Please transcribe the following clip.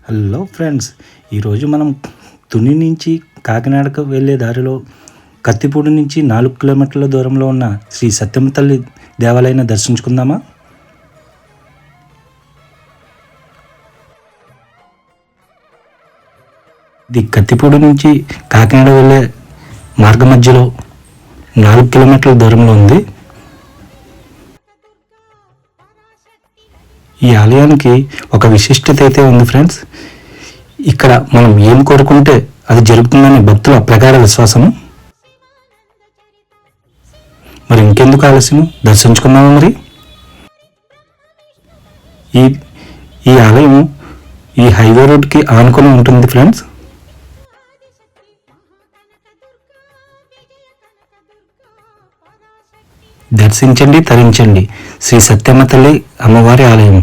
Hello friends, ఈరోజు మనం తుని నుంచి కాకినాడకు వెళ్ళే దారిలో కత్తిపూడి నుంచి 4 కిలోమీటర్ల దూరంలో ఉన్న శ్రీ సత్యమ్మ తల్లి దేవాలయాన్ని దర్శించుకుందామా. ఇది కత్తిపూడి నుంచి కాకినాడ వెళ్ళే మార్గ మధ్యలో 4 కిలోమీటర్ల దూరంలో ఉంది. ఈ ఆలయానికి ఒక విశిష్టత అయితే ఉంది ఫ్రెండ్స్. ఇక్కడ మనం ఏం కోరుకుంటే అది జరుగుతుందని భక్తుల ప్రగాఢ విశ్వాసము. మరి ఇంకెందుకు ఆలస్యం, దర్శించుకుందాము. మరి ఈ ఆలయం ఈ హైవే రోడ్కి ఆనుకొని ఉంటుంది ఫ్రెండ్స్. దర్శించండి, తరించండి శ్రీ సత్యమ్మ తల్లి అమ్మవారి ఆలయం.